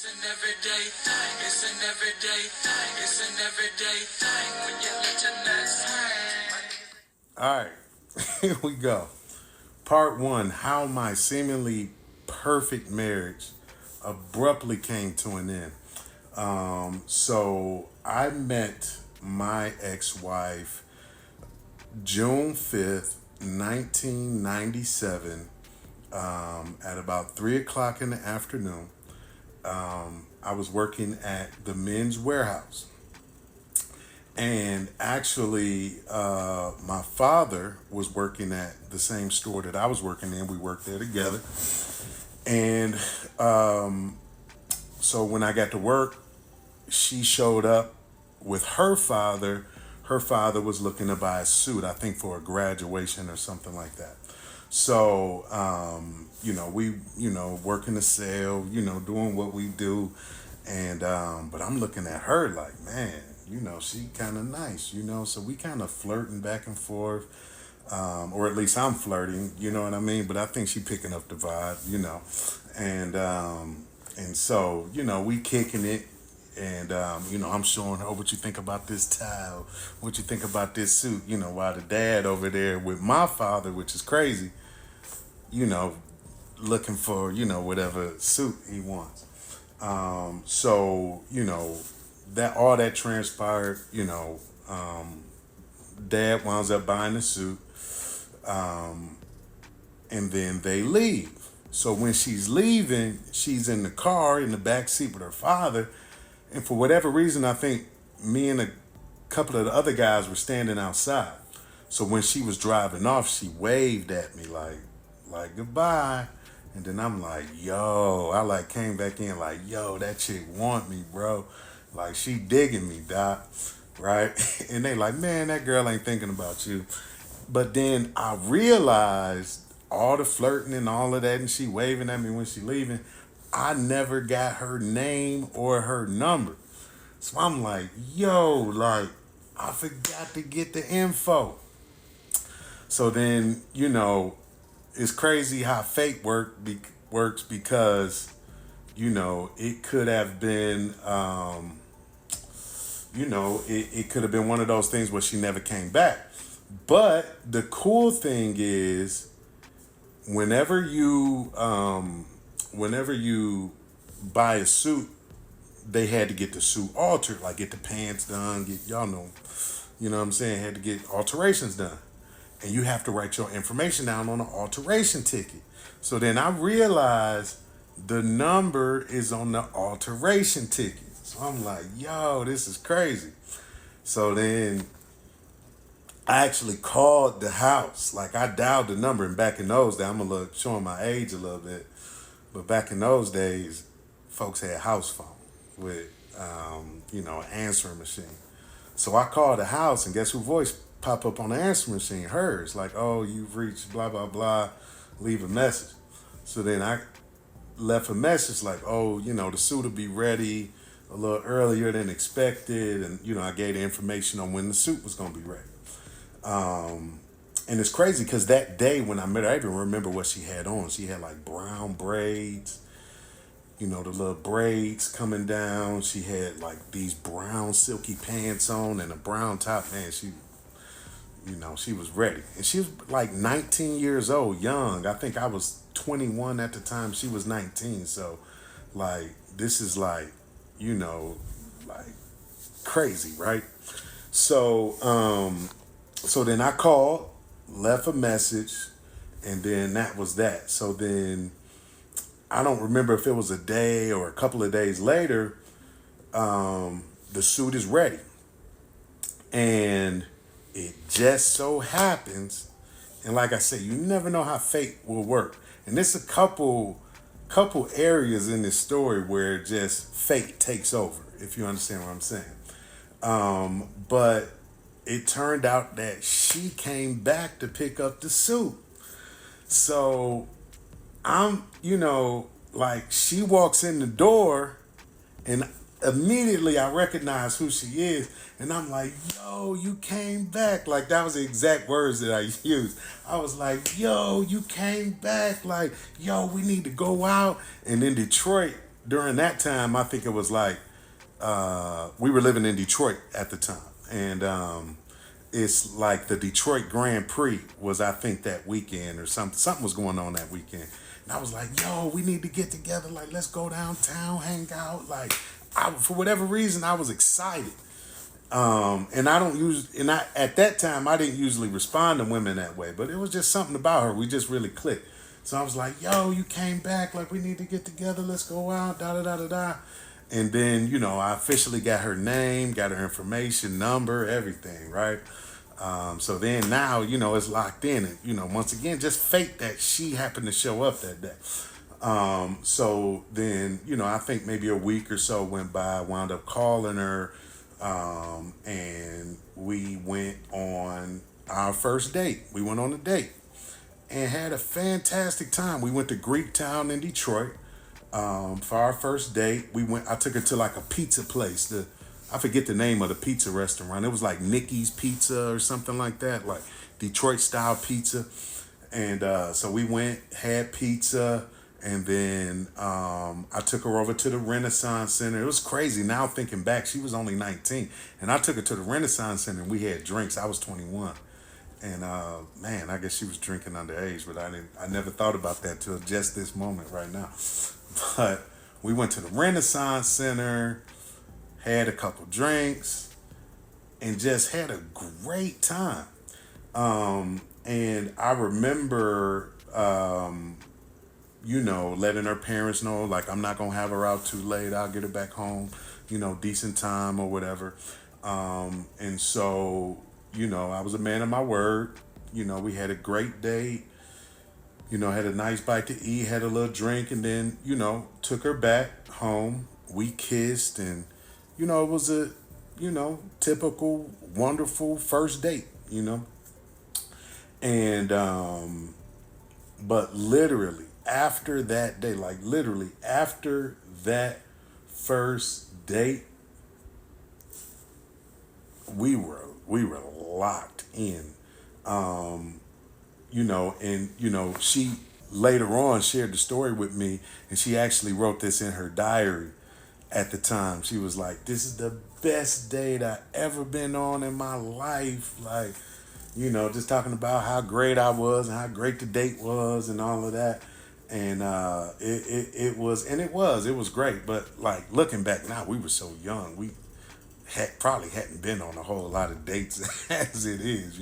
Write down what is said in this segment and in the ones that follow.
It's an everyday thing. It's an everyday thing. It's an everyday thing when you let your nuts hang. All right, here we go. Part one: How my seemingly perfect marriage abruptly came to an end. So I met my ex-wife June 5th, 1997, at about 3 o'clock in the afternoon. I was working at the men's warehouse. And actually, my father was working at the same store that I was working in. We worked there together. And so when I got to work, she showed up with her father. Her father was looking to buy a suit, I think for a graduation or something like that. So, we, working the sale, doing what we do. And, but I'm looking at her like, man, she kind of nice, so we kind of flirting back and forth. Or at least I'm flirting, you know what I mean? But I think she picking up the vibe, and so, we kicking it. And, I'm showing her what you think about this towel, what you think about this suit, while the dad over there with my father, which is crazy, looking for, whatever suit he wants. So, that all that transpired, dad winds up buying the suit, and then they leave. So when she's leaving, she's in the car in the back seat with her father. And for whatever reason, I think me and a couple of the other guys were standing outside. So when she was driving off, she waved at me like goodbye. And then I'm like, yo, I came back in like, yo, that chick want me, bro. Like she digging me, doc. Right? And they like, man, that girl ain't thinking about you. But then I realized all the flirting and all of that, and she waving at me when she leaving. I never got her name or her number. So I'm like, yo, I forgot to get the info. So then, it's crazy how fate works because, it could have been, it could have been one of those things where she never came back. But the cool thing is, whenever you buy a suit, they had to get the suit altered, like get the pants done, y'all know what I'm saying, had to get alterations done. And you have to write your information down on an alteration ticket. So then I realized the number is on the alteration ticket. So I'm like, yo, this is crazy. So then I actually called the house. Like I dialed the number, and back in those days, I'm showing my age a little bit. But back in those days, folks had house phone with, an answering machine. So I called the house, and guess who voice popped up on the answering machine? Hers. Like, oh, you've reached blah, blah, blah. Leave a message. So then I left a message like, oh, the suit will be ready a little earlier than expected. And, I gave the information on when the suit was going to be ready. And it's crazy because that day when I met her, I even remember what she had on. She had like brown braids, the little braids coming down. She had like these brown silky pants on and a brown top. Man, she was ready. And she was like 19 years old, young. I think I was 21 at the time. She was 19. So like, this is like, like crazy, right? So, so then I called, left a message, and then that was that. So then I don't remember if it was a day or a couple of days later, the suit is ready. And it just so happens, and like I said, you never know how fate will work. And there's a couple areas in this story where just fate takes over, if you understand what I'm saying. But it turned out that she came back to pick up the suit. So I'm, like she walks in the door and immediately I recognize who she is. And I'm like, yo, you came back. Like that was the exact words that I used. I was like, yo, you came back. Like, yo, we need to go out. And in Detroit, during that time, I think it was like we were living in Detroit at the time, and it's like the Detroit Grand Prix was, I think, that weekend or something. Something was going on that weekend, and I was like, "Yo, we need to get together. Like, let's go downtown, hang out." Like, for whatever reason, I was excited. And I don't use, and I at that time I didn't usually respond to women that way, but it was just something about her. We just really clicked. So I was like, "Yo, you came back. Like, we need to get together. Let's go out." Da da da da da. And then, I officially got her name, got her information, number, everything, right? So then now, it's locked in. And, once again, just fate that she happened to show up that day. So then, I think maybe a week or so went by. I wound up calling her, and we went on our first date. We went on a date and had a fantastic time. We went to Greektown in Detroit. For our first date, I took her to like a pizza place. I forget the name of the pizza restaurant. It was like Nikki's Pizza or something like that, like Detroit style pizza. And so we went, had pizza, and then I took her over to the Renaissance Center. It was crazy. Now thinking back, she was only 19, and I took her to the Renaissance Center, and we had drinks. I was 21. And man, I guess she was drinking underage, but I never thought about that till just this moment right now. But we went to the Renaissance Center, had a couple drinks, and just had a great time. And I remember, letting her parents know, like, I'm not going to have her out too late. I'll get her back home, decent time or whatever. And so, I was a man of my word. We had a great date. Had a nice bite to eat, had a little drink, and then, took her back home. We kissed, and, it was a, typical, wonderful first date, And, but literally, after that day, like literally after that first date, we were locked in. She later on shared the story with me, and she actually wrote this in her diary at the time. She was like, "This is the best date I ever been on in my life." Like, just talking about how great I was and how great the date was and all of that. And it was great. But like looking back now, we were so young. We probably hadn't been on a whole lot of dates as it is,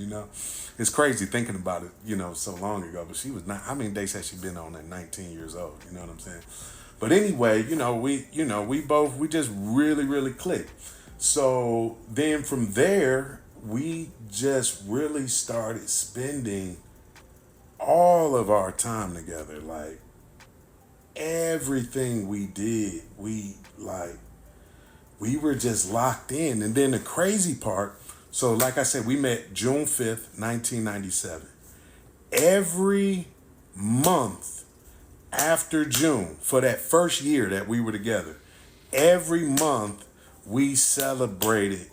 It's crazy thinking about it, so long ago. But she was not. How many dates has she been on at 19 years old? You know what I'm saying? But anyway, we just really, really clicked. So then from there, we just really started spending all of our time together. Like everything we did, we were just locked in. And then the crazy part, so like I said, we met June 5th, 1997. Every month after June, for that first year that we were together, every month we celebrated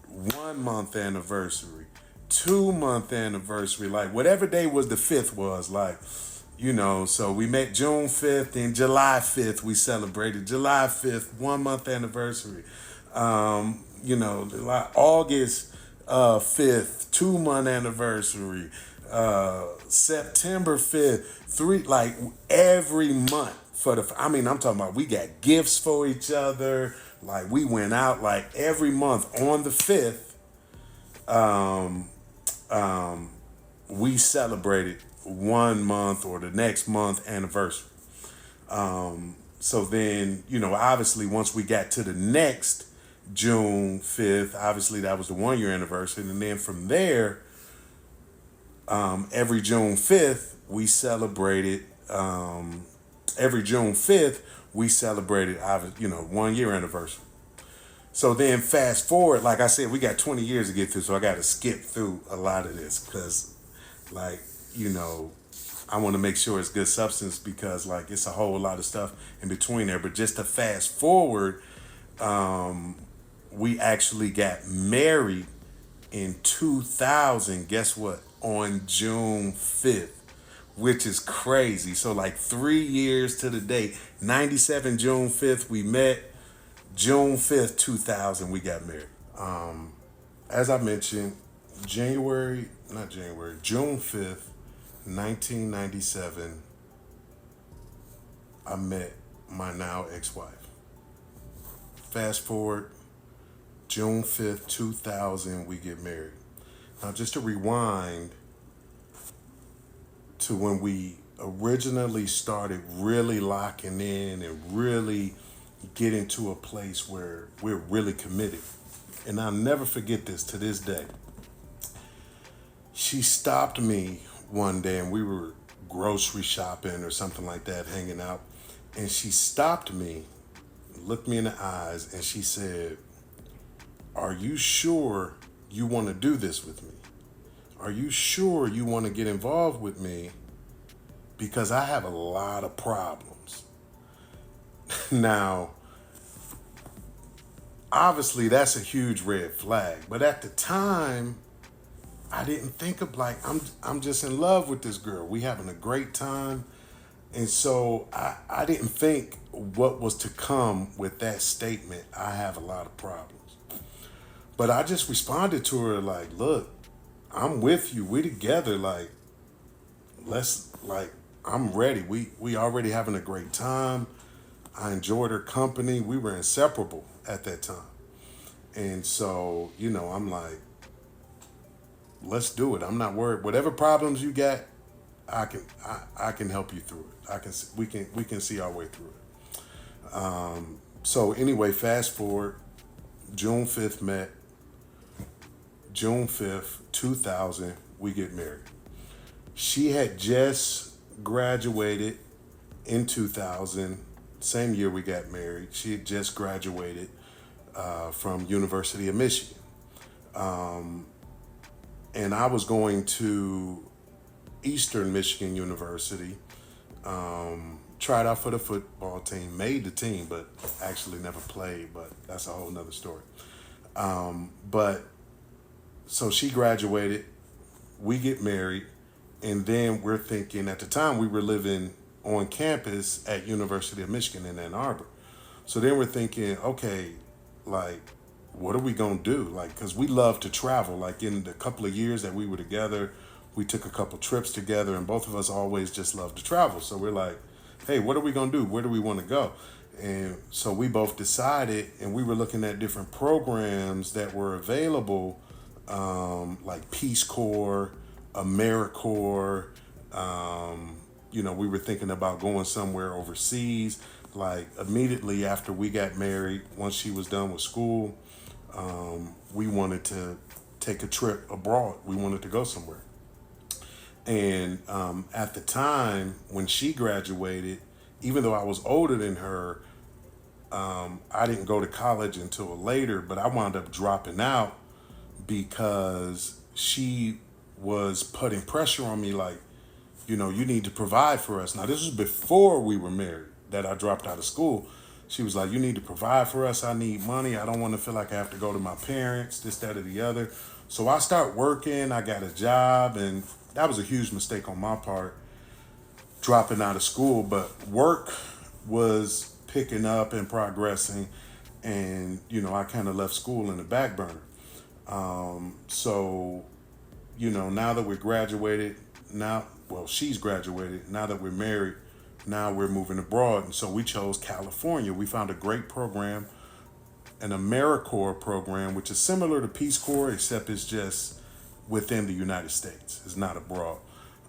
1 month anniversary, 2 month anniversary, like whatever day was the 5th was, like, so we met June 5th, and July 5th we celebrated July 5th, 1 month anniversary. Like August 5th, 2 month anniversary, September 5th, like every month I'm talking about we got gifts for each other. Like we went out like every month on the 5th, we celebrated 1 month or the next month anniversary. So then, obviously once we got to the next June 5th, obviously that was the 1 year anniversary. And then from there, every June 5th, we celebrated, every June 5th, we celebrated, 1 year anniversary. So then fast forward, like I said, we got 20 years to get through, so I got to skip through a lot of this because, like, I want to make sure it's good substance because, like, it's a whole lot of stuff in between there. But just to fast forward, we actually got married in 2000. Guess what? On June 5th. which is crazy. So like 3 years to the date, 97 June 5th we met. June 5th, 2000 we got married. As I mentioned, June 5th, 1997, I met my now ex-wife. Fast forward, June 5th, 2000, we get married. Now, just to rewind to when we originally started really locking in and really getting to a place where we're really committed. And I'll never forget this to this day. She stopped me one day and we were grocery shopping or something like that, hanging out. And she stopped me, looked me in the eyes, and she said, "Are you sure you want to do this with me? Are you sure you want to get involved with me? Because I have a lot of problems." Now, obviously that's a huge red flag, but at the time I didn't think of like I'm just in love with this girl. We having a great time. And so I didn't think what was to come with that statement. I have a lot of problems. But I just responded to her like, "Look, I'm with you. We together. Like, I'm ready. We already having a great time. I enjoyed her company. We were inseparable at that time." And so, I'm like, "Let's do it. I'm not worried. Whatever problems you got, I can help you through it. We can see our way through it." So anyway, fast forward, June 5th met, June 5th, 2000, we get married. She had just graduated in 2000, same year we got married. She had just graduated from University of Michigan. And I was going to Eastern Michigan University, tried out for the football team, made the team, but actually never played, but that's a whole nother story. But so she graduated, we get married, and then we're thinking, at the time we were living on campus at University of Michigan in Ann Arbor. So then we're thinking, okay, like, what are we gonna do? Like, cause we love to travel. Like in the couple of years that we were together, we took a couple trips together, and both of us always just love to travel. So we're like, hey, what are we gonna do? Where do we want to go? And so we both decided, and we were looking at different programs that were available, like Peace Corps, AmeriCorps. We were thinking about going somewhere overseas. Like immediately after we got married, once she was done with school, we wanted to take a trip abroad. We wanted to go somewhere. And at the time when she graduated, even though I was older than her, I didn't go to college until later, but I wound up dropping out because she was putting pressure on me like, you need to provide for us. Now, this was before we were married that I dropped out of school. She was like, "You need to provide for us. I need money. I don't want to feel like I have to go to my parents, this, that, or the other." So I start working. I got a job, and that was a huge mistake on my part, dropping out of school. But work was picking up and progressing, and I kind of left school in the back burner. So now that we're graduated, she's graduated. Now that we're married, now we're moving abroad. And so we chose California. We found a great program, an AmeriCorps program, which is similar to Peace Corps, except it's just within the United States. It's not abroad.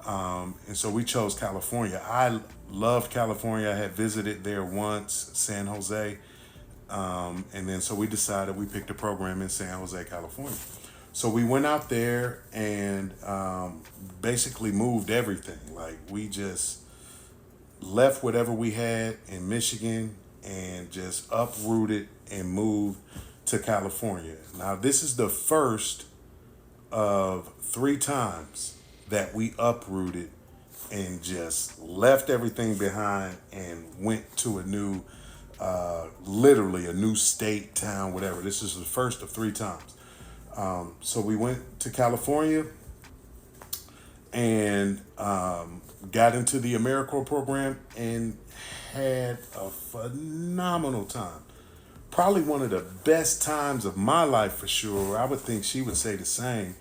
And so we chose California. I loved California. I had visited there once, San Jose. And then so we decided we picked a program in San Jose, California. So we went out there and basically moved everything. Like we just left whatever we had in Michigan and just uprooted and moved to California. Now, this is the first of 3 times that we uprooted and just left everything behind and went to a new, literally a new state, town, whatever. This is the first of 3 times. So we went to California, and got into the AmeriCorps program and had a phenomenal time. Probably one of the best times of my life for sure. I would think she would say the same.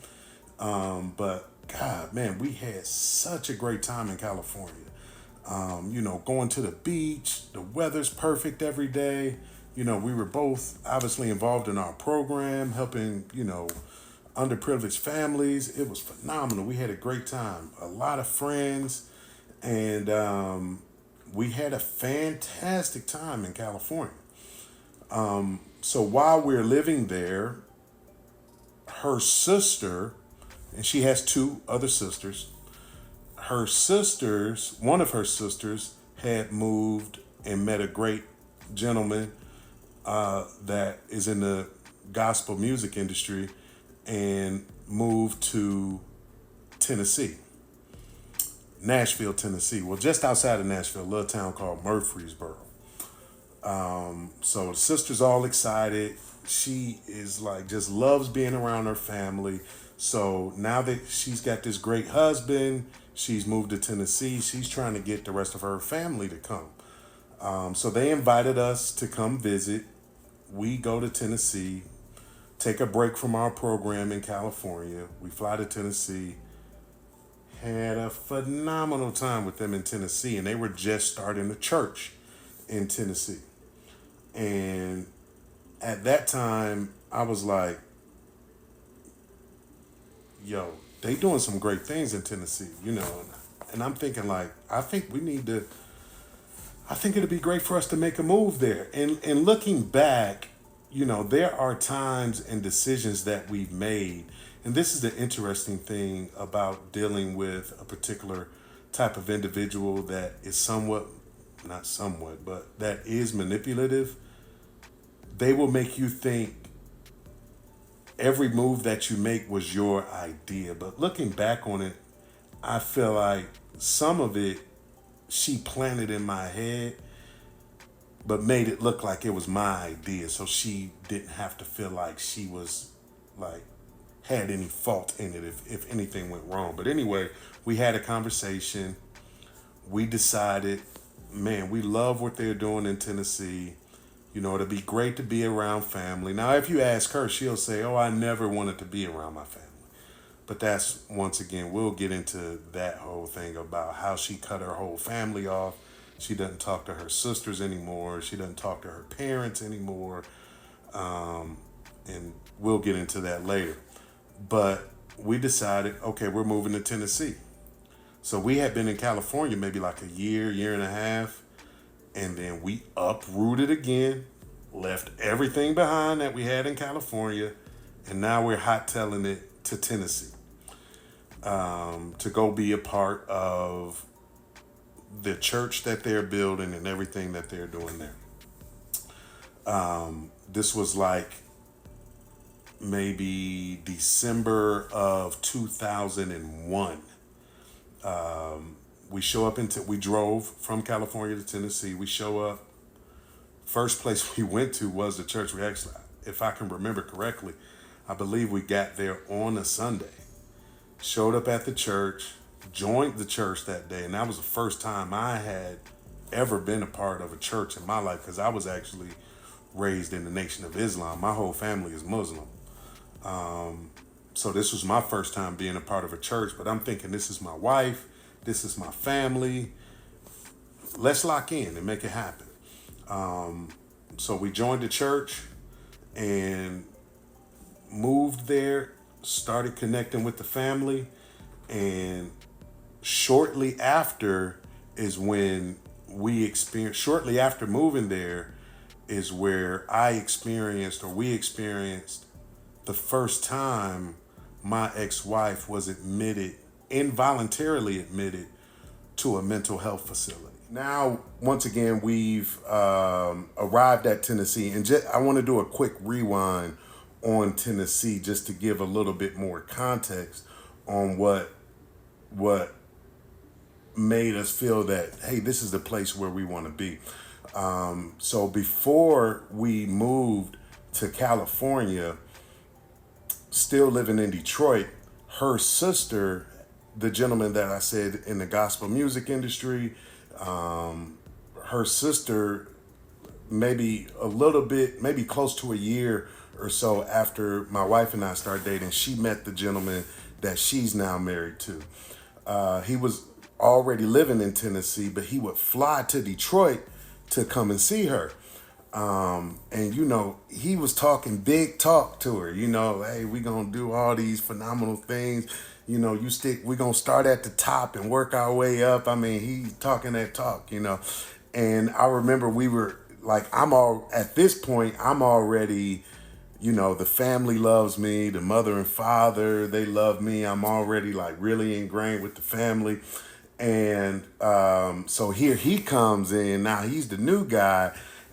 But God, man, we had such a great time in California. Going to the beach, the weather's perfect every day. We were both obviously involved in our program, helping, underprivileged families. It was phenomenal. We had a great time, a lot of friends, and we had a fantastic time in California. So while we're living there, her sister, and she has two other sisters, one of her sisters had moved and met a great gentleman that is in the gospel music industry and moved to Tennessee, Nashville, Tennessee. Well, just outside of Nashville, a little town called Murfreesboro. So the sister's all excited. She is like, just loves being around her family. So now that she's got this great husband, she's moved to Tennessee. She's trying to get the rest of her family to come. So they invited us to come visit. We go to Tennessee, take a break from our program in California. We fly to Tennessee. Had a phenomenal time with them in Tennessee, and they were just starting a church in Tennessee. And at that time, I was like, yo, they doing some great things in Tennessee, and I'm thinking like, I think it'd be great for us to make a move there. And looking back, there are times and decisions that we've made. And this is the interesting thing about dealing with a particular type of individual that is not somewhat, but that is manipulative. They will make you think every move that you make was your idea. But looking back on it, I feel like some of it she planted in my head, but made it look like it was my idea. So she didn't have to feel like she was like, had any fault in it if anything went wrong. But anyway, we had a conversation. We decided, man, we love what they're doing in Tennessee. It'd be great to be around family. Now, if you ask her, she'll say, oh, I never wanted to be around my family. But that's, once again, we'll get into that whole thing about how she cut her whole family off. She doesn't talk to her sisters anymore. She doesn't talk to her parents anymore. And we'll get into that later. But we decided, okay, we're moving to Tennessee. So we had been in California maybe like a year and a half. And then we uprooted again, left everything behind that we had in California. And now we're hot-tailing it to Tennessee to go be a part of the church that they're building and everything that they're doing there. This was like maybe December of 2001. We show up we drove from California to Tennessee. We show up. First place we went to was the church. We actually, if I can remember correctly, I believe we got there on a Sunday. Showed up at the church, joined the church that day, and that was the first time I had ever been a part of a church in my life, because I was actually raised in the Nation of Islam. My whole family is Muslim. So this was my first time being a part of a church, but I'm thinking, this is my wife, this is my family. Let's lock in and make it happen. So we joined the church and moved there, started connecting with the family, and shortly after moving there is where we experienced the first time my ex-wife was involuntarily admitted to a mental health facility. Now, once again, we've arrived at Tennessee, and I want to do a quick rewind on Tennessee just to give a little bit more context on what made us feel that, hey, this is the place where we want to be. So before we moved to California, still living in Detroit, her sister the gentleman that I said in the gospel music industry, her sister, maybe a little bit, maybe close to a year or so after my wife and I started dating, she met the gentleman that she's now married to. He was already living in Tennessee, but he would fly to Detroit to come and see her. And he was talking big talk to her, hey, we gonna do all these phenomenal things. We gonna start at the top and work our way up. I mean, he's talking that talk. And I remember we were like, at this point, I'm already, the family loves me, the mother and father, they love me. I'm already like really ingrained with the family. And so here he comes in. Now he's the new guy.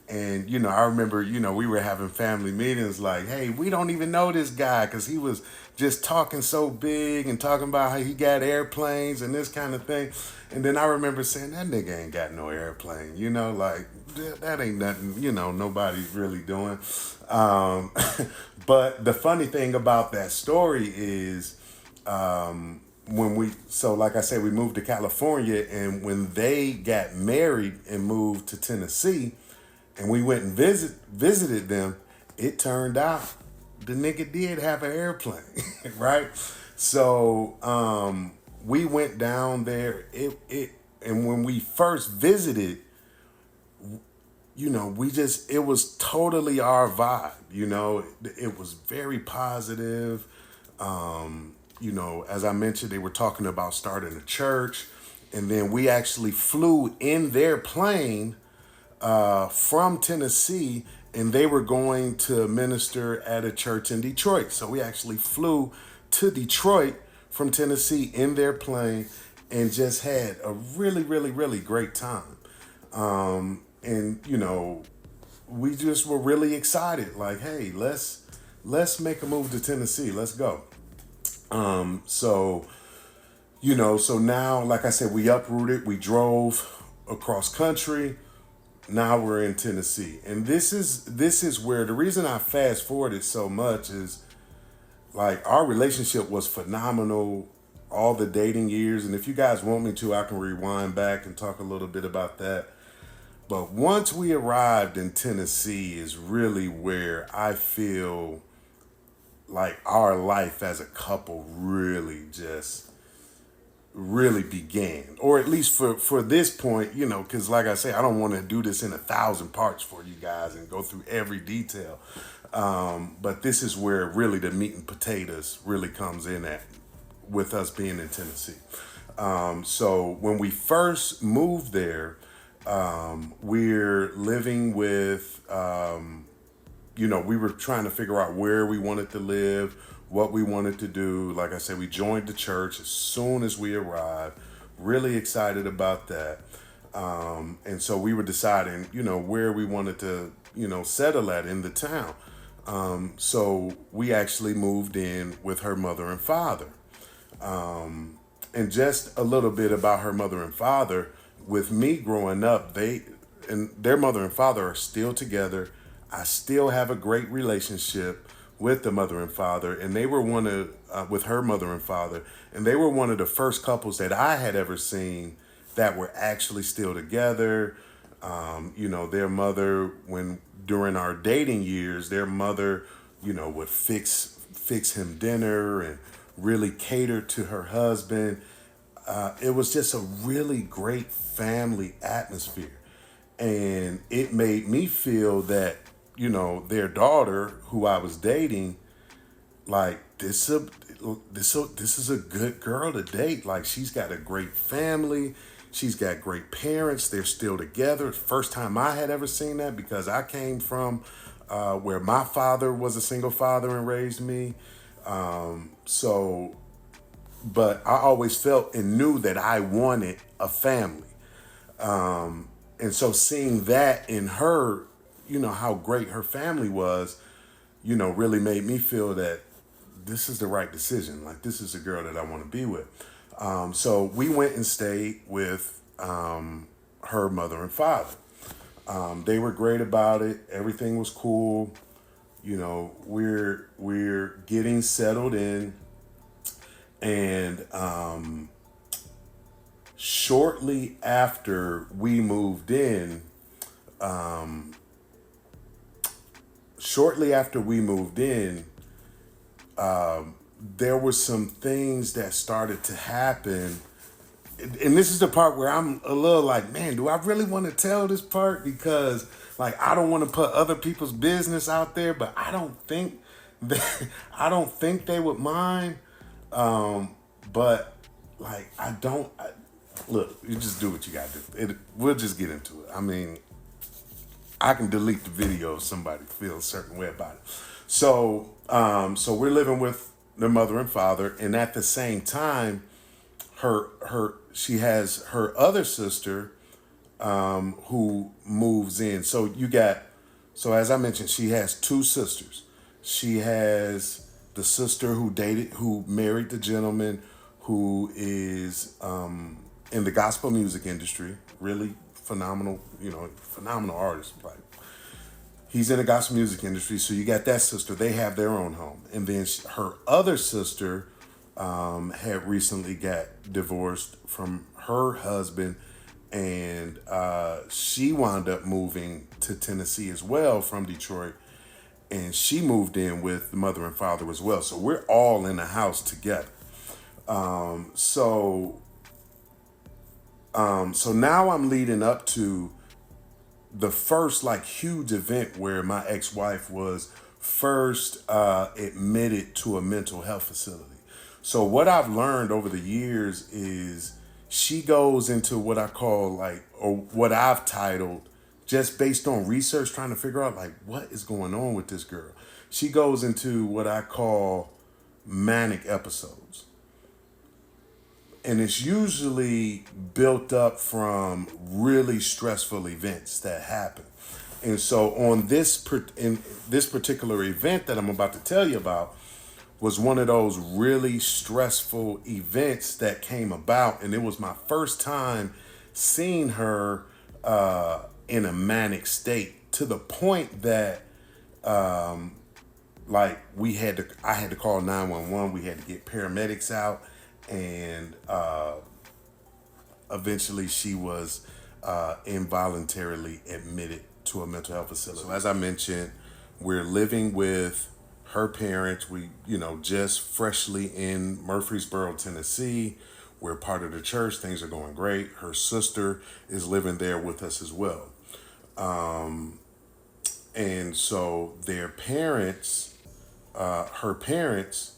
And, I remember, we were having family meetings like, hey, we don't even know this guy because he was just talking so big and talking about how he got airplanes and this kind of thing. And then I remember saying, that nigga ain't got no airplane, like that ain't nothing, nobody's really doing. But the funny thing about that story is, like I said, we moved to California, and when they got married and moved to Tennessee, and we went and visited them, it turned out the nigga did have an airplane, right? So we went down there. And when we first visited, it was totally our vibe. It was very positive. As I mentioned, they were talking about starting a church, and then we actually flew in their plane from Tennessee, and they were going to minister at a church in Detroit. So we actually flew to Detroit from Tennessee in their plane and just had a really, really, really great time. And we just were really excited. Like, hey, let's make a move to Tennessee. Let's go. So now, like I said, we uprooted. We drove across country. Now we're in Tennessee. And this is where the reason I fast forwarded so much is, like, our relationship was phenomenal all the dating years. And if you guys want me to, I can rewind back and talk a little bit about that. But once we arrived in Tennessee is really where I feel like our life as a couple really began, or at least for this point, because like I say, I don't want to do this in 1,000 parts for you guys and go through every detail. But this is where really the meat and potatoes really comes in at, with us being in Tennessee. So when we first moved there, we're living with, we were trying to figure out where we wanted to live, what we wanted to do. Like I said, we joined the church as soon as we arrived. Really excited about that. And so we were deciding, where we wanted to, settle at in the town. So we actually moved in with her mother and father. And just a little bit about her mother and father. With me growing up, their mother and father are still together. I still have a great relationship with the mother and father, and they were with her mother and father, and they were one of the first couples that I had ever seen that were actually still together. Their mother, during our dating years, their mother, would fix him dinner and really cater to her husband. It was just a really great family atmosphere. And it made me feel that, their daughter, who I was dating, like, this is a good girl to date. Like, she's got a great family. She's got great parents. They're still together. First time I had ever seen that, because I came from where my father was a single father and raised me. But I always felt and knew that I wanted a family. And so seeing that in her, how great her family was, really made me feel that this is the right decision. Like, this is a girl that I want to be with. So we went and stayed with her mother and father. They were great about it. Everything was cool. We're getting settled in. And shortly after we moved in, shortly after we moved in, there were some things that started to happen. And this is the part where I'm a little like, man, do I really want to tell this part? Because like I don't want to put other people's business out there, but I don't think that I don't think they would mind. But like look, you just do what you gotta do. We'll just get into it. I mean, I can delete the video if somebody feels a certain way about it. So we're living with their mother and father, and at the same time, she has her other sister who moves in. So as I mentioned, she has two sisters. She has the sister who married the gentleman who is in the gospel music industry, really phenomenal, phenomenal artist. Like he's in the gospel music industry, so you got that sister. They have their own home, and then her other sister had recently got divorced from her husband, and she wound up moving to Tennessee as well from Detroit, and she moved in with the mother and father as well. So we're all in the house together. So now I'm leading up to the first like huge event where my ex-wife was first admitted to a mental health facility. So what I've learned over the years is she goes into what I call like, or what I've titled, just based on research, trying to figure out like what is going on with this girl. She goes into what I call manic episodes. And it's usually built up from really stressful events that happen. And so in this particular event that I'm about to tell you about was one of those really stressful events that came about. And it was my first time seeing her in a manic state, to the point that like I had to call 911. We had to get paramedics out, and eventually she was involuntarily admitted to a mental health facility. So as I mentioned, we're living with her parents. We, just freshly in Murfreesboro, Tennessee. We're part of the church. Things are going great. Her sister is living there with us as well. And so their parents, her parents,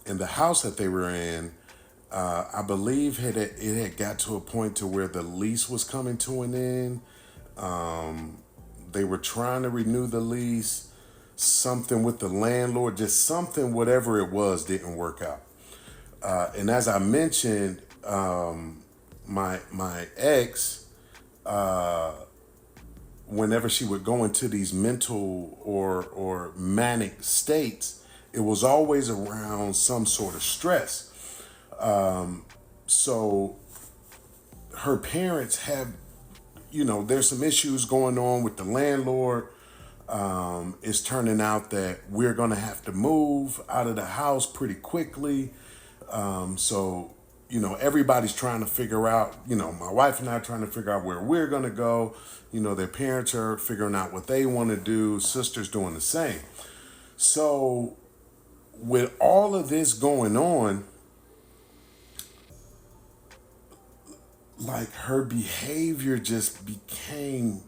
in the house that they were in, I believe it had got to a point to where the lease was coming to an end. They were trying to renew the lease. Something with the landlord, just something, whatever it was, didn't work out. And as I mentioned, my ex, whenever she would go into these mental or manic states, it was always around some sort of stress. So her parents have, there's some issues going on with the landlord. It's turning out that we're going to have to move out of the house pretty quickly. So, everybody's trying to figure out, my wife and I are trying to figure out where we're going to go. Their parents are figuring out what they want to do. Sister's doing the same. So with all of this going on, like her behavior just became,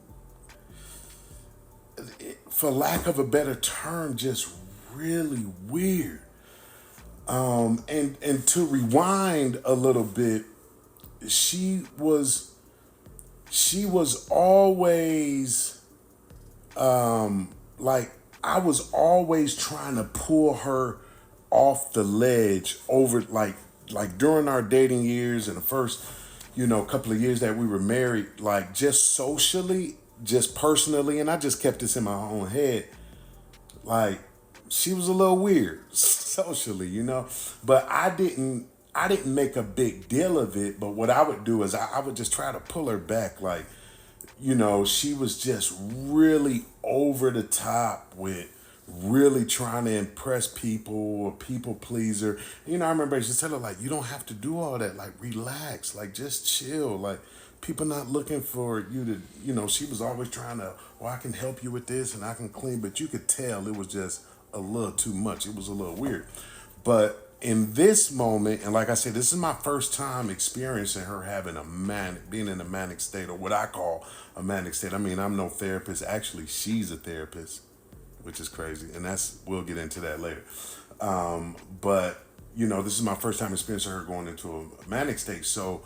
for lack of a better term, just really weird. And to rewind a little bit, she was always like, I was always trying to pull her off the ledge over like during our dating years and the first couple of years that we were married, like just socially, just personally, and I just kept this in my own head, like she was a little weird socially, but I didn't make a big deal of it. But what I would do is I would just try to pull her back, like, she was just really over the top with really trying to impress people, a people pleaser. You know, I remember I used to tell her, like, you don't have to do all that. Like, relax. Like, just chill. Like, people not looking for you to, she was always trying to, oh, I can help you with this and I can clean. But you could tell it was just a little too much. It was a little weird. But in this moment, and like I said, this is my first time experiencing her having being in a manic state, or what I call a manic state. I mean, I'm no therapist. Actually, she's a therapist, which is crazy. And we'll get into that later. But, this is my first time experiencing her going into a manic state. So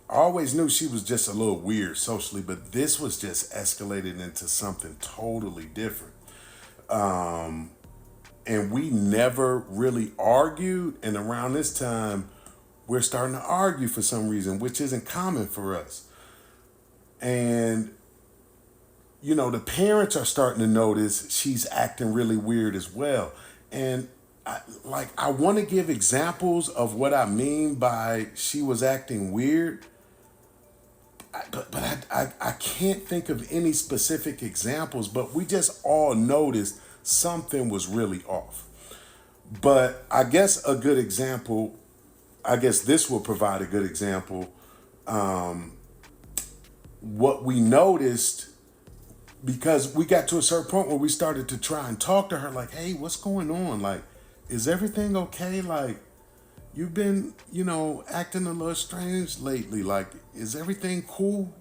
I always knew she was just a little weird socially, but this was just escalated into something totally different. And we never really argued. And around this time, we're starting to argue for some reason, which isn't common for us. And, the parents are starting to notice she's acting really weird as well. And I want to give examples of what I mean by she was acting weird. But I can't think of any specific examples, but we just all noticed something was really off. But I guess this will provide a good example. What we noticed, because we got to a certain point where we started to try and talk to her, like, hey, what's going on? Like, is everything okay? Like, you've been, acting a little strange lately. Like, is everything cool?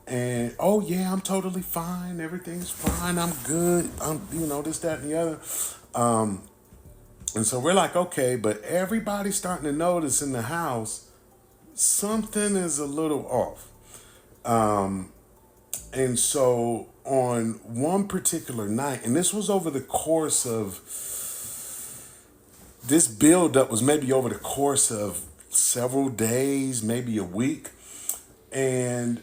And, oh, yeah, I'm totally fine. Everything's fine. I'm good. I'm, this, that, and the other. And so we're like, okay, but everybody's starting to notice in the house something is a little off. And so on one particular night, and this was over the course of, this buildup was maybe over the course of several days, maybe a week. And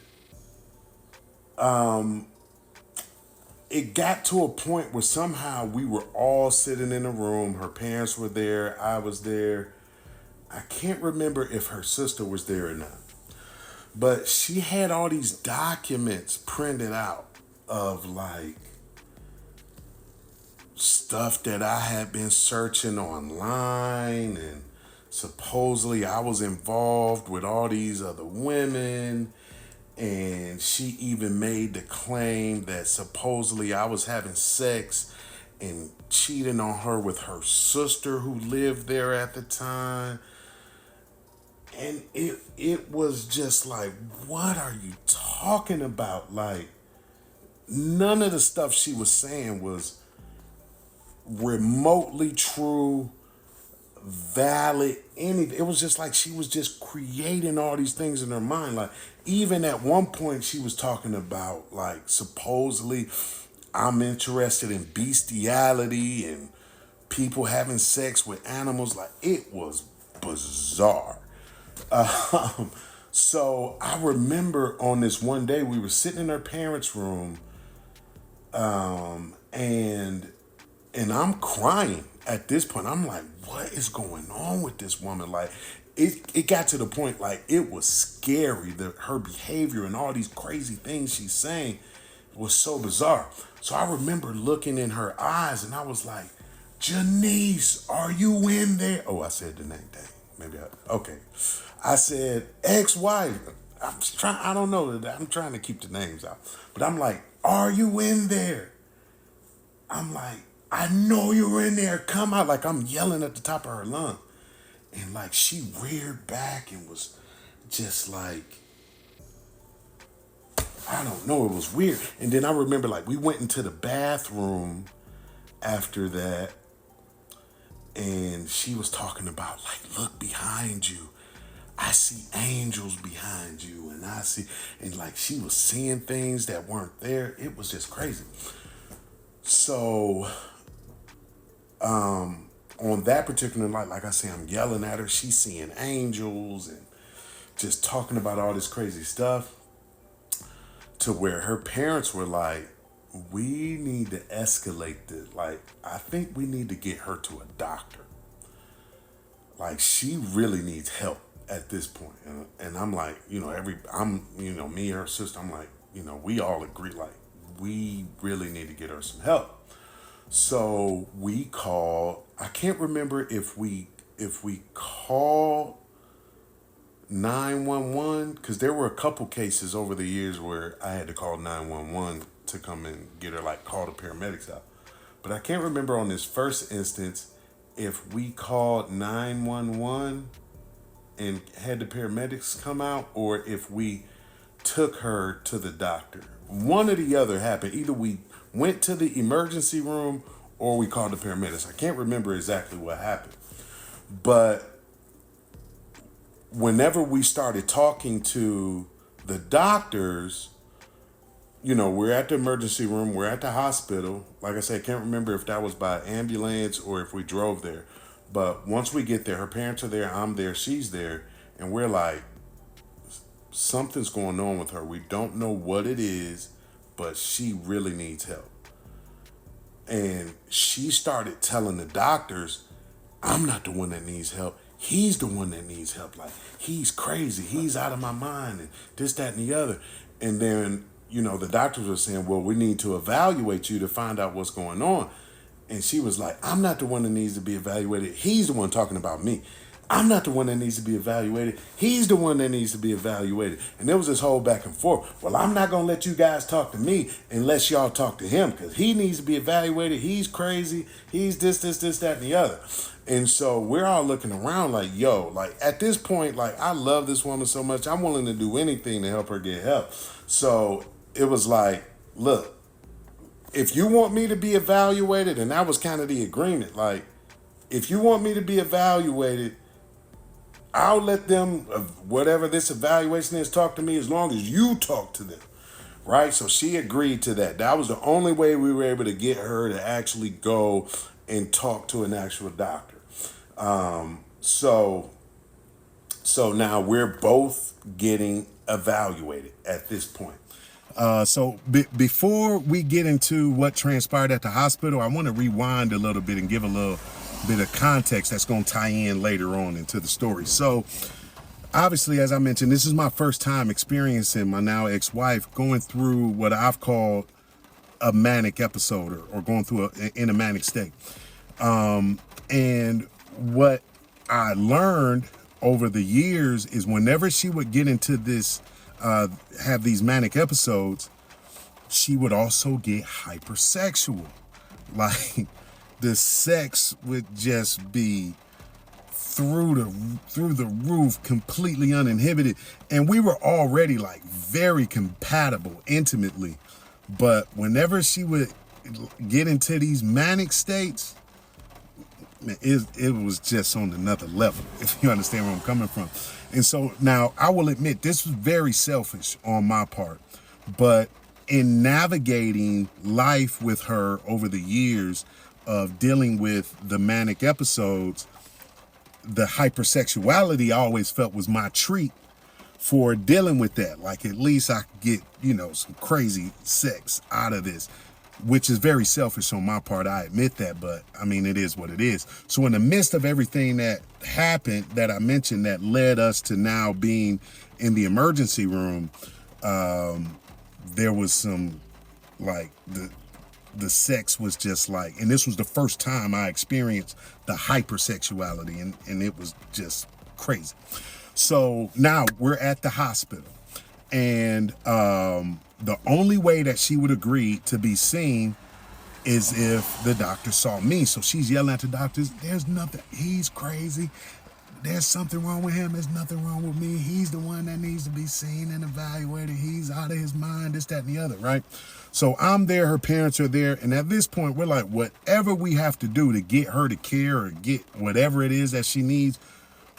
it got to a point where somehow we were all sitting in a room. Her parents were there. I was there. I can't remember if her sister was there or not. But she had all these documents printed out of like stuff that I had been searching online, and supposedly I was involved with all these other women. And she even made the claim that supposedly I was having sex and cheating on her with her sister who lived there at the time. And it was just like, what are you talking about? Like, none of the stuff she was saying was remotely true, valid, anything. It was just like she was just creating all these things in her mind. Like, even at one point she was talking about, like, supposedly I'm interested in bestiality and people having sex with animals. Like, it was bizarre. So I remember on this one day we were sitting in her parents' room, and I'm crying at this point. I'm like, what is going on with this woman? Like, it got to the point, like, it was scary. Her behavior and all these crazy things she's saying was so bizarre. So I remember looking in her eyes and I was like, Janice, are you in there? Oh, I said the name. Dang. Okay. I said, ex-wife. I don't know. I'm trying to keep the names out. But I'm like, are you in there? I'm like, I know you're in there. Come out. Like, I'm yelling at the top of her lung. And like, she reared back and was just like, I don't know. It was weird. And then I remember, like, we went into the bathroom after that. And she was talking about, like, look behind you. I see angels behind you. And like, she was seeing things that weren't there. It was just crazy. So, on that particular night, like I say, I'm yelling at her. She's seeing angels and just talking about all this crazy stuff, to where her parents were like, we need to escalate this. Like, I think we need to get her to a doctor. Like, she really needs help at this point. And I'm like, me and her sister, I'm like, we all agree, like, we really need to get her some help. So we called, I can't remember if we called 911, because there were a couple cases over the years where I had to call 911 to come and get her, like call the paramedics out. But I can't remember on this first instance if we called 911 and had the paramedics come out, or if we took her to the doctor. One or the other happened. Either we went to the emergency room or we called the paramedics. I can't remember exactly what happened. But whenever we started talking to the doctors, we're at the emergency room, we're at the hospital. Like I said, I can't remember if that was by ambulance or if we drove there. But once we get there, her parents are there, I'm there, she's there, and we're like, something's going on with her. We don't know what it is, but she really needs help. And she started telling the doctors, I'm not the one that needs help. He's the one that needs help. Like, he's crazy. He's out of my mind, and this, that, and the other. And then, the doctors were saying, well, we need to evaluate you to find out what's going on. And she was like, I'm not the one that needs to be evaluated. He's the one talking about me. I'm not the one that needs to be evaluated. He's the one that needs to be evaluated. And there was this whole back and forth. Well, I'm not going to let you guys talk to me unless y'all talk to him, because he needs to be evaluated. He's crazy. He's this, that, and the other. And so we're all looking around like, yo, like at this point, like I love this woman so much. I'm willing to do anything to help her get help. So it was like, look, if you want me to be evaluated, and that was kind of the agreement, like, if you want me to be evaluated, I'll let them, whatever this evaluation is, talk to me as long as you talk to them, right? So she agreed to that. That was the only way we were able to get her to actually go and talk to an actual doctor. So now we're both getting evaluated at this point. Before we get into what transpired at the hospital, I want to rewind a little bit and give a little bit of context that's going to tie in later on into the story. So obviously, as I mentioned, this is my first time experiencing my now ex-wife going through what I've called a manic episode, or going through in a manic state. And what I learned over the years is whenever she would get into this, have these manic episodes, she would also get hypersexual. Like, the sex would just be through the roof, completely uninhibited. And we were already like very compatible intimately. But whenever she would get into these manic states, man, it was just on another level, if you understand where I'm coming from. And so now I will admit this was very selfish on my part, but in navigating life with her over the years of dealing with the manic episodes, the hypersexuality I always felt was my treat for dealing with that. Like, at least I could get, some crazy sex out of this, which is very selfish on my part. I admit that, but I mean, it is what it is. So in the midst of everything that happened that I mentioned that led us to now being in the emergency room, there was some, like, the sex was just like, and this was the first time I experienced the hypersexuality, and it was just crazy. So now we're at the hospital, and the only way that she would agree to be seen is if the doctor saw me. So she's yelling at the doctors, there's nothing, he's crazy. There's something wrong with him. There's nothing wrong with me. He's the one that needs to be seen and evaluated. He's out of his mind, this, that, and the other, right? So I'm there, her parents are there. And at this point, we're like, whatever we have to do to get her to care or get whatever it is that she needs,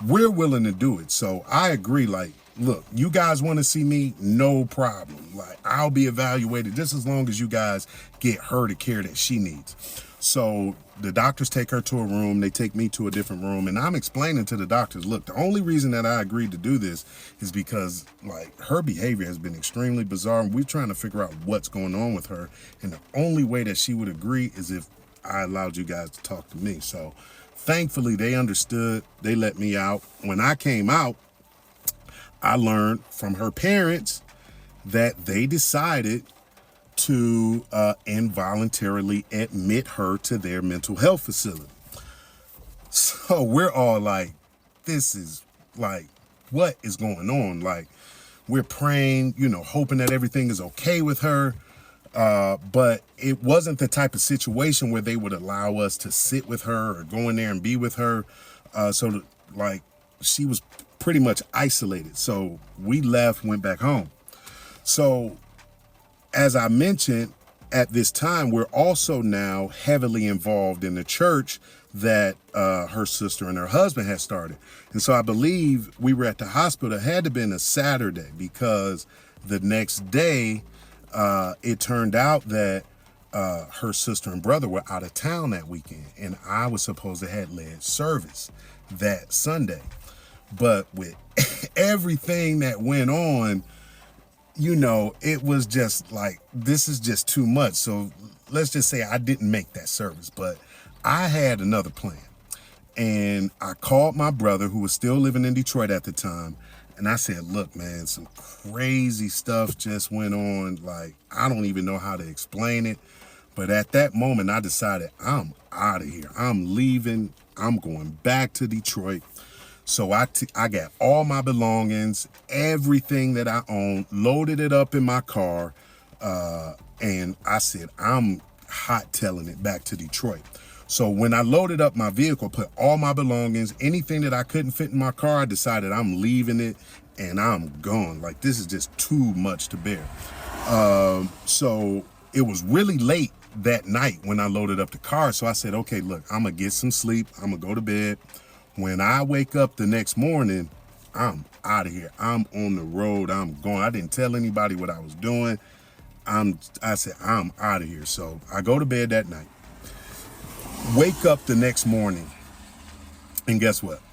we're willing to do it. So I agree, like, look, you guys want to see me? No problem. Like, I'll be evaluated just as long as you guys get her the care that she needs. So the doctors take her to a room. They take me to a different room. And I'm explaining to the doctors, look, the only reason that I agreed to do this is because, like, her behavior has been extremely bizarre. And we're trying to figure out what's going on with her. And the only way that she would agree is if I allowed you guys to talk to me. So thankfully, they understood. They let me out. When I came out, I learned from her parents that they decided to involuntarily admit her to their mental health facility. So we're all like, this is like, what is going on? Like, we're praying, hoping that everything is okay with her. But it wasn't the type of situation where they would allow us to sit with her or go in there and be with her. Like, she was pretty much isolated. So we left, went back home. So as I mentioned, at this time, we're also now heavily involved in the church that her sister and her husband had started. And so I believe we were at the hospital. It had to have been a Saturday, because the next day, it turned out that her sister and brother were out of town that weekend, and I was supposed to have led service that Sunday. But with everything that went on, it was just like, this is just too much. So let's just say I didn't make that service, but I had another plan. And I called my brother, who was still living in Detroit at the time, and I said, look, man, some crazy stuff just went on. Like, I don't even know how to explain it. But at that moment, I decided, I'm out of here. I'm leaving. I'm going back to Detroit. So I got all my belongings, everything that I owned, loaded it up in my car. And I said, I'm hot-tailing it back to Detroit. So when I loaded up my vehicle, put all my belongings, anything that I couldn't fit in my car, I decided I'm leaving it and I'm gone. Like, this is just too much to bear. So it was really late that night when I loaded up the car. So I said, okay, look, I'm going to get some sleep. I'm going to go to bed. When I wake up the next morning, I'm out of here. I'm on the road. I'm going. I didn't tell anybody what I was doing. I said, I'm out of here. So I go to bed that night. Wake up the next morning, and guess what?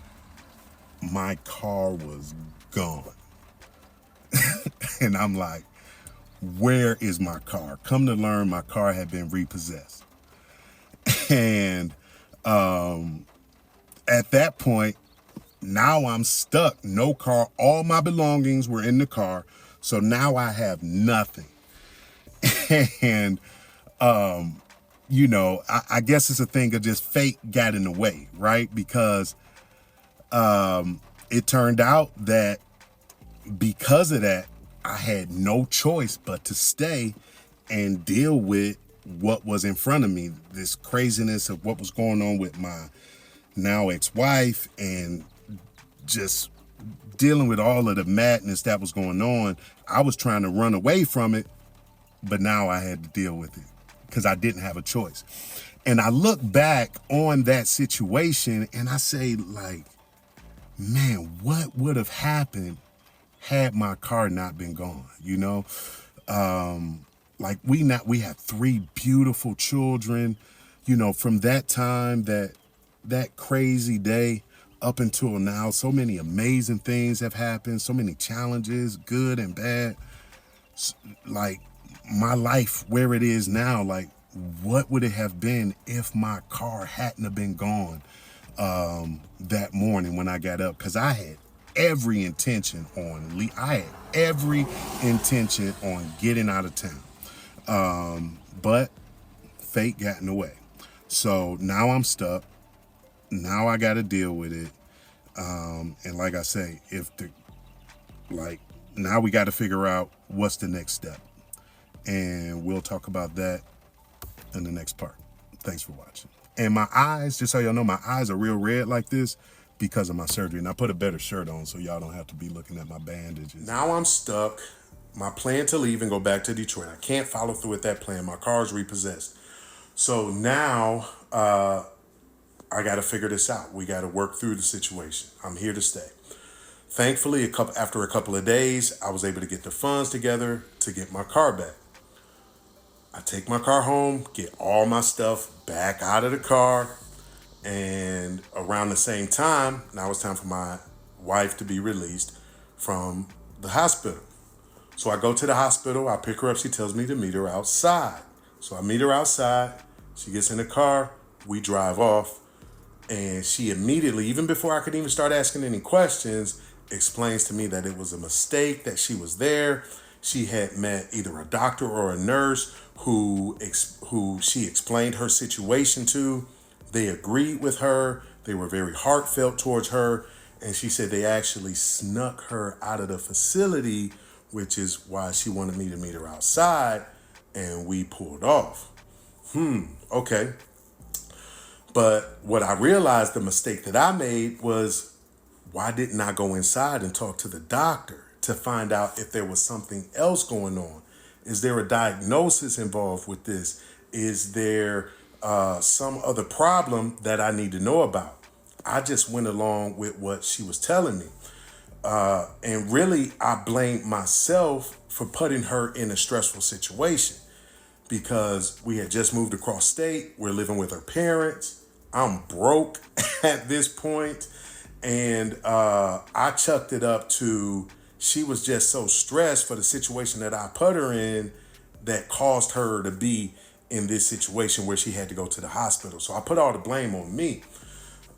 My car was gone. And I'm like, where is my car? Come to learn, my car had been repossessed. And at that point, now I'm stuck. No car. All my belongings were in the car. So now I have nothing. And I guess it's a thing of just fate got in the way, right? Because it turned out that because of that, I had no choice but to stay and deal with what was in front of me, this craziness of what was going on with my now ex-wife, and just dealing with all of the madness that was going on. I was trying to run away from it, but now I had to deal with it because I didn't have a choice. And I look back on that situation and I say, like, man, what would have happened had my car not been gone? Like, we have 3 beautiful children, from that time, that crazy day up until now. So many amazing things have happened, so many challenges, good and bad. Like, my life where it is now, like, what would it have been if my car hadn't have been gone that morning when I got up? Because I had every intention on getting out of town. But fate got in the way. So now I'm stuck. Now I got to deal with it. And like I say, now we got to figure out what's the next step. And we'll talk about that in the next part. Thanks for watching. And my eyes, just so y'all know, my eyes are real red like this because of my surgery. And I put a better shirt on so y'all don't have to be looking at my bandages. Now I'm stuck. My plan to leave and go back to Detroit. I can't follow through with that plan. My car is repossessed. So now I got to figure this out. We got to work through the situation. I'm here to stay. Thankfully, after a couple of days, I was able to get the funds together to get my car back. I take my car home, get all my stuff back out of the car, and around the same time, now it's time for my wife to be released from the hospital. So I go to the hospital, I pick her up, she tells me to meet her outside. So I meet her outside, she gets in the car, we drive off, and she immediately, even before I could even start asking any questions, explains to me that it was a mistake, that she was there, she had met either a doctor or a nurse who she explained her situation to. They agreed with her. They were very heartfelt towards her. And she said they actually snuck her out of the facility, which is why she wanted me to meet her outside. And we pulled off. Okay. But what I realized, the mistake that I made was, why didn't I go inside and talk to the doctor to find out if there was something else going on? Is there a diagnosis involved with this? Is there some other problem that I need to know about? I just went along with what she was telling me. And really, I blamed myself for putting her in a stressful situation because we had just moved across state. We're living with her parents. I'm broke at this point. And I chucked it up to, she was just so stressed for the situation that I put her in that caused her to be in this situation where she had to go to the hospital. So I put all the blame on me.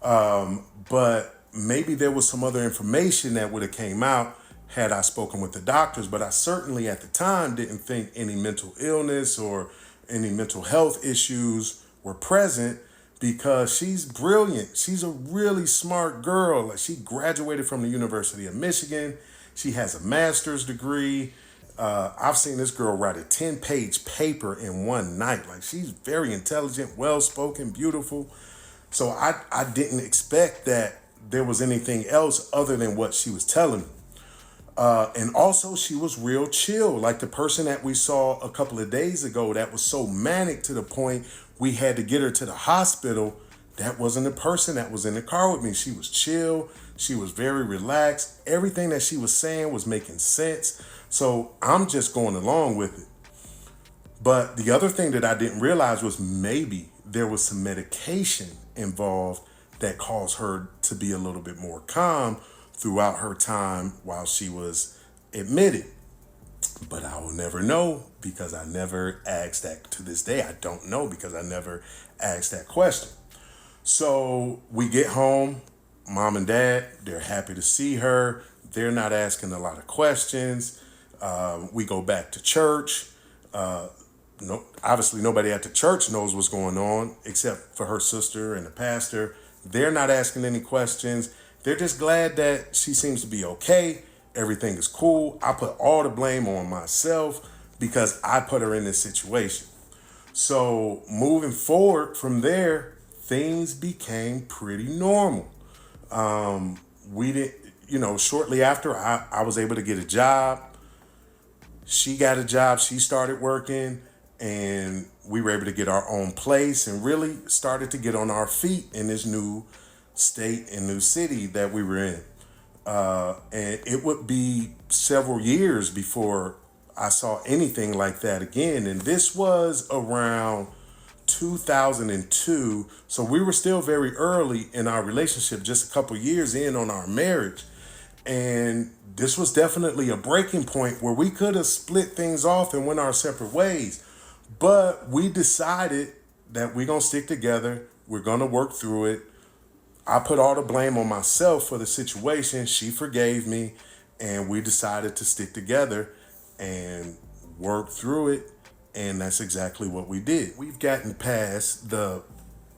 But maybe there was some other information that would have came out had I spoken with the doctors. But I certainly at the time didn't think any mental illness or any mental health issues were present, because she's brilliant. She's a really smart girl. Like, she graduated from the University of Michigan. She has a master's degree. I've seen this girl write a 10-page paper in one night. Like, she's very intelligent, well-spoken, beautiful. So I didn't expect that there was anything else other than what she was telling me. And also, she was real chill. Like the person that we saw a couple of days ago that was so manic to the point we had to get her to the hospital, that wasn't the person that was in the car with me. She was chill. She was very relaxed. Everything that she was saying was making sense. So I'm just going along with it. But the other thing that I didn't realize was maybe there was some medication involved that caused her to be a little bit more calm throughout her time while she was admitted. But I will never know because I never asked that. To this day, I don't know because I never asked that question. So we get home, mom and dad, they're happy to see her. They're not asking a lot of questions. We go back to church. No, obviously nobody at the church knows what's going on except for her sister and the pastor. They're not asking any questions. They're just glad that she seems to be okay. Everything is cool. I put all the blame on myself because I put her in this situation. So moving forward from there, things became pretty normal. We didn't, shortly after I was able to get a job. She got a job. She started working. And we were able to get our own place and really started to get on our feet in this new state and new city that we were in. And it would be several years before I saw anything like that again. And this was around 2002. So we were still very early in our relationship, just a couple years in on our marriage. And this was definitely a breaking point where we could have split things off and went our separate ways. But we decided that we're going to stick together. We're going to work through it. I put all the blame on myself for the situation. She forgave me, and we decided to stick together and work through it. And that's exactly what we did. We've gotten past the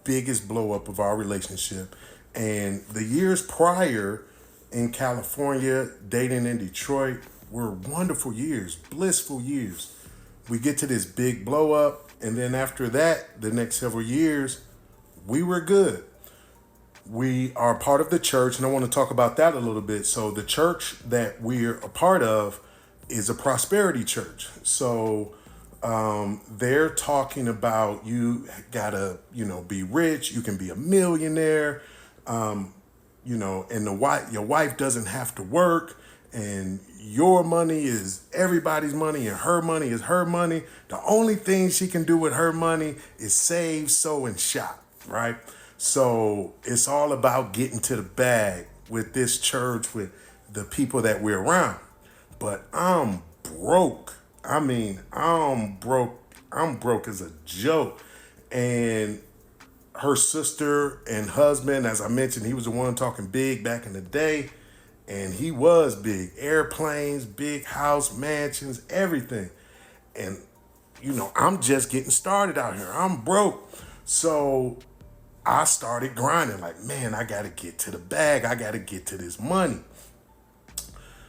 biggest blow up of our relationship. And the years prior in California, dating in Detroit, were wonderful years, blissful years. We get to this big blow up, and then after that, the next several years, we were good. We are part of the church, and I want to talk about that a little bit. So the church that we're a part of is a prosperity church. So they're talking about you gotta, be rich. You can be a millionaire, and your wife doesn't have to work. And your money is everybody's money and her money is her money. The only thing she can do with her money is save, sew, and shop, right? So it's all about getting to the bag with this church, with the people that we're around. But I'm broke. I'm broke. I'm broke as a joke. And her sister and husband, as I mentioned, he was the one talking big back in the day. And he was big. Airplanes, big house, mansions, everything. And, I'm just getting started out here. I'm broke. So I started grinding like, man, I got to get to the bag. I got to get to this money.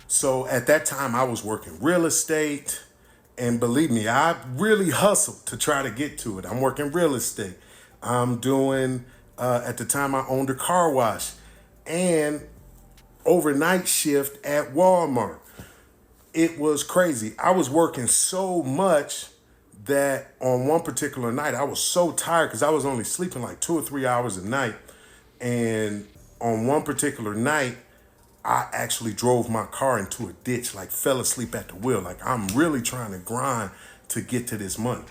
So at that time, I was working real estate. And believe me, I really hustled to try to get to it. I'm working real estate. I'm doing, at the time, I owned a car wash and overnight shift at Walmart. It was crazy. I was working so much that on one particular night, I was so tired because I was only sleeping like 2 or 3 hours a night. And on one particular night, I actually drove my car into a ditch, like fell asleep at the wheel. Like I'm really trying to grind to get to this money.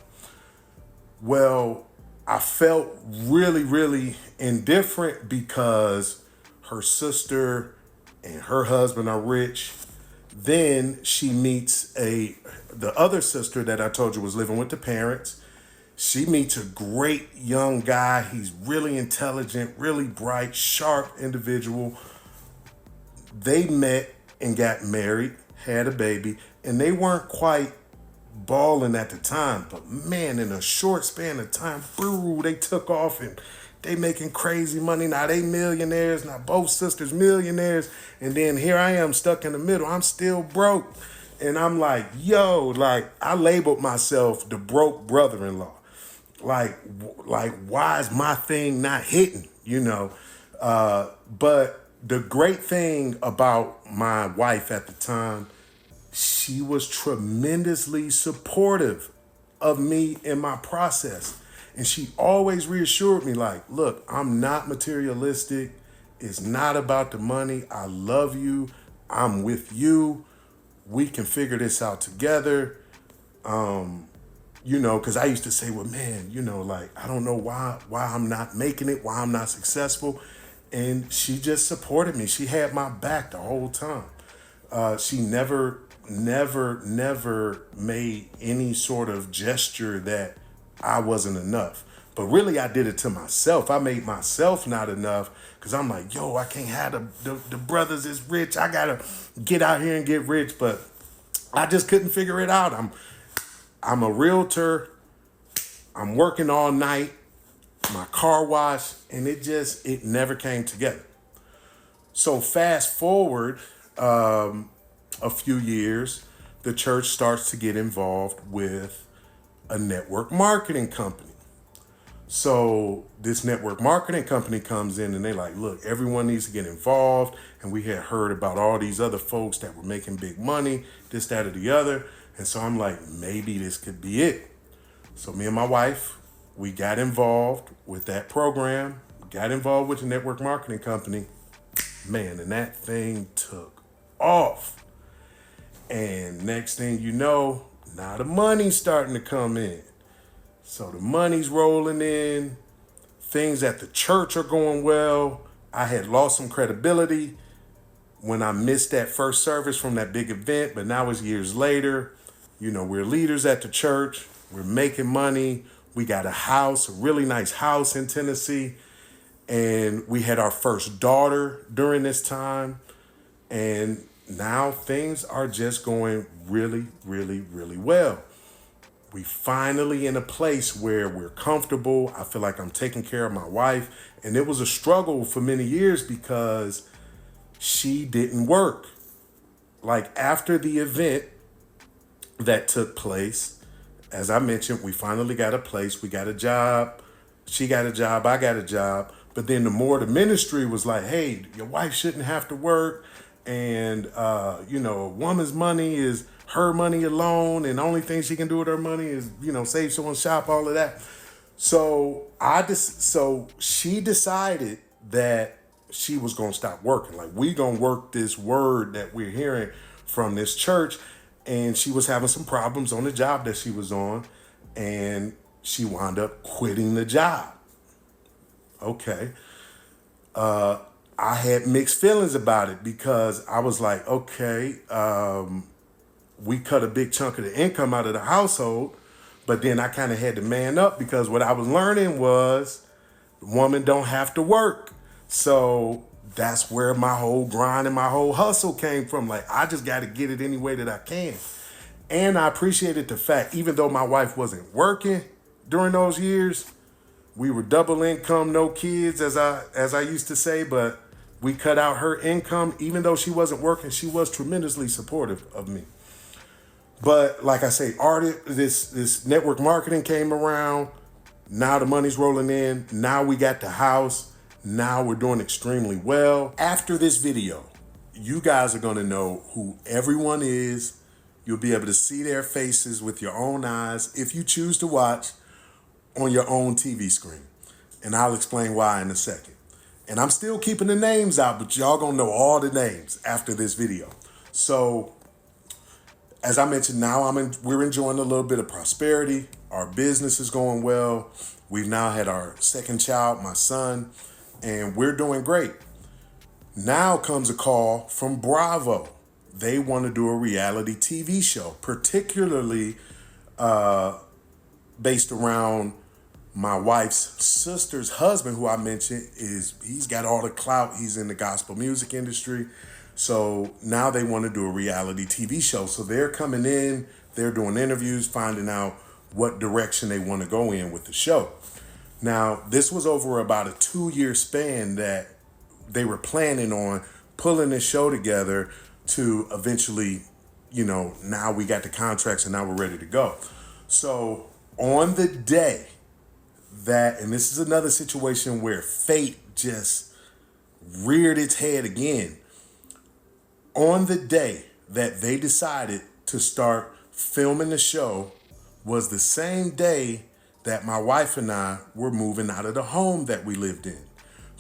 Well, I felt really, really indifferent because her sister and her husband are rich. Then she meets the other sister that I told you was living with the parents. She meets a great young guy. He's really intelligent, really bright, sharp individual. They met and got married, had a baby, and they weren't quite balling at the time. But man, in a short span of time, boo, they took off and they making crazy money. Now they millionaires. Now both sisters millionaires. And then here I am stuck in the middle. I'm still broke. And I'm like, yo, like I labeled myself the broke brother-in-law. Like, why is my thing not hitting, But the great thing about my wife at the time, she was tremendously supportive of me in my process. And she always reassured me like, look, I'm not materialistic. It's not about the money. I love you. I'm with you. We can figure this out together. Because I used to say, well, man, like, I don't know why I'm not making it, why I'm not successful. And she just supported me. She had my back the whole time. She never made any sort of gesture that I wasn't enough. But really, I did it to myself. I made myself not enough because I'm like, yo, I can't have the brothers is rich. I got to get out here and get rich. But I just couldn't figure it out. I'm a realtor. I'm working all night. My car wash, and it never came together. So fast forward a few years, the church starts to get involved with a network marketing company. So this network marketing company comes in and they like, look, everyone needs to get involved. And we had heard about all these other folks that were making big money, this, that, or the other. And so I'm like, maybe this could be it. So me and my wife, we got involved with that program, got involved with the network marketing company. Man, and that thing took off. And next thing you know, now the money's starting to come in. So the money's rolling in. Things at the church are going well. I had lost some credibility when I missed that first service from that big event, but now it's years later. We're leaders at the church. We're making money. We got a house, a really nice house in Tennessee. And we had our first daughter during this time. And now things are just going really, really, really well. We finally in a place where we're comfortable. I feel like I'm taking care of my wife. And it was a struggle for many years because she didn't work. Like after the event that took place, as I mentioned, we finally got a place. We got a job. She got a job. I got a job. But then the ministry was like, hey, your wife shouldn't have to work. And, a woman's money is her money alone. And the only thing she can do with her money is, save someone's shop, all of that. So she decided that she was going to stop working. Like, we going to work this word that we're hearing from this church. And she was having some problems on the job that she was on. And she wound up quitting the job. Okay. I had mixed feelings about it because I was like, okay, we cut a big chunk of the income out of the household. But then I kind of had to man up because what I was learning was the woman don't have to work. So That's where my whole grind and my whole hustle came from. Like, I just got to get it any way that I can. And I appreciated the fact, even though my wife wasn't working during those years, we were double income, no kids, as I used to say, but we cut out her income. Even though she wasn't working, she was tremendously supportive of me. But like I say, this network marketing came around. Now the money's rolling in. Now we got the house. Now we're doing extremely well. After this video, you guys are gonna know who everyone is. You'll be able to see their faces with your own eyes if you choose to watch on your own TV screen. And I'll explain why in a second. And I'm still keeping the names out, but y'all gonna know all the names after this video. So, as I mentioned, now we're enjoying a little bit of prosperity. Our business is going well. We've now had our second child, my son, and we're doing great. Now comes a call from Bravo. They want to do a reality TV show, particularly based around my wife's sister's husband, who I mentioned, he's got all the clout. He's in the gospel music industry. So now they want to do a reality TV show. So they're coming in, they're doing interviews, finding out what direction they want to go in with the show. Now, this was over about a 2-year span that they were planning on pulling this show together to eventually, now we got the contracts and now we're ready to go. So on the day and this is another situation where fate just reared its head again. On the day that they decided to start filming the show was the same day that my wife and I were moving out of the home that we lived in.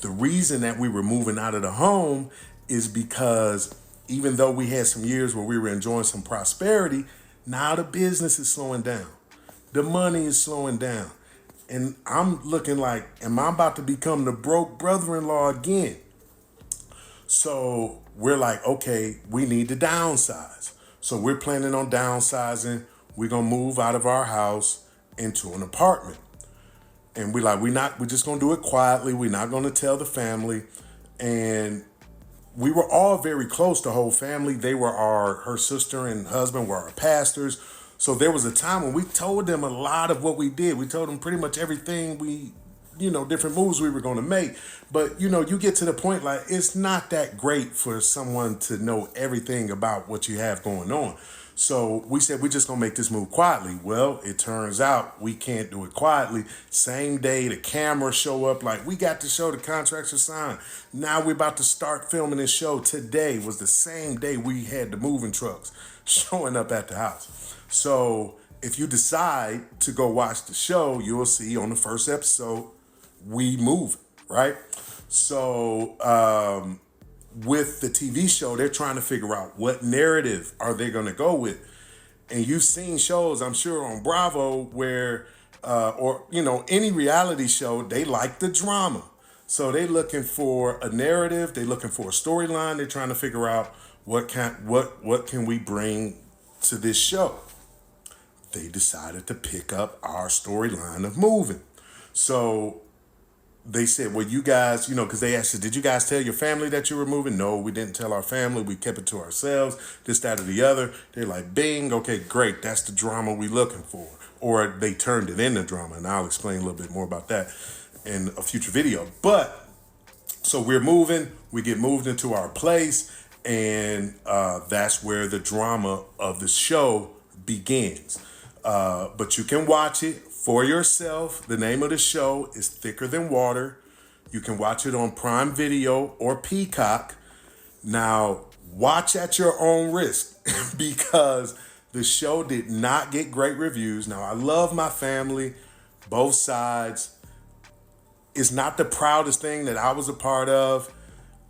The reason that we were moving out of the home is because even though we had some years where we were enjoying some prosperity, now the business is slowing down. The money is slowing down. And I'm looking like, am I about to become the broke brother-in-law again? So we're like, okay, we need to downsize. So we're planning on downsizing. We're going to move out of our house into an apartment. And we're just going to do it quietly. We're not going to tell the family. And we were all very close, the whole family. Her sister and husband were our pastors. So there was a time when we told them a lot of what we did. We told them pretty much everything different moves we were going to make. But, you get to the point, like, it's not that great for someone to know everything about what you have going on. So we said, we're just going to make this move quietly. Well, it turns out we can't do it quietly. Same day, the cameras show up, like, we got the show, the contracts are signed. Now we're about to start filming this show. Today was the same day we had the moving trucks showing up at the house. So if you decide to go watch the show, you'll see on the first episode, we move, right? So with the TV show, they're trying to figure out what narrative are they going to go with. And you've seen shows, I'm sure, on Bravo where, any reality show, they like the drama. So they're looking for a narrative. They're looking for a storyline. They're trying to figure out what can we bring to this show. They decided to pick up our storyline of moving. So they said, well, you guys, because they asked us, did you guys tell your family that you were moving? No, we didn't tell our family. We kept it to ourselves, this, that, or the other. They're like, bing, okay, great. That's the drama we're looking for. Or they turned it into drama, and I'll explain a little bit more about that in a future video. But, so we're moving. We get moved into our place, and that's where the drama of the show begins. But you can watch it for yourself. The name of the show is Thicker Than Water. You can watch it on Prime Video or Peacock. Now, watch at your own risk because the show did not get great reviews. Now, I love my family, both sides. It's not the proudest thing that I was a part of.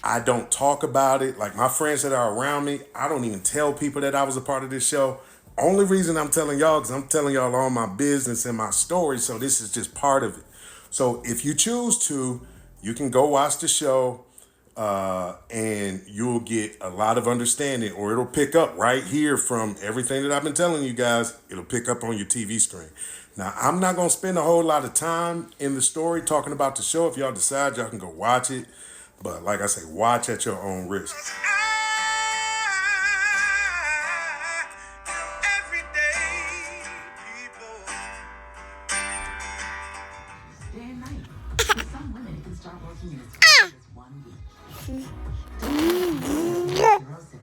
I don't talk about it. Like, my friends that are around me, I don't even tell people that I was a part of this show. Only reason I'm telling y'all, because I'm telling y'all all my business and my story, so this is just part of it. So if you choose to, you can go watch the show, and you'll get a lot of understanding, or it'll pick up right here from everything that I've been telling you guys. It'll pick up on your TV screen. Now, I'm not going to spend a whole lot of time in the story talking about the show. If y'all decide, y'all can go watch it. But like I say, watch at your own risk.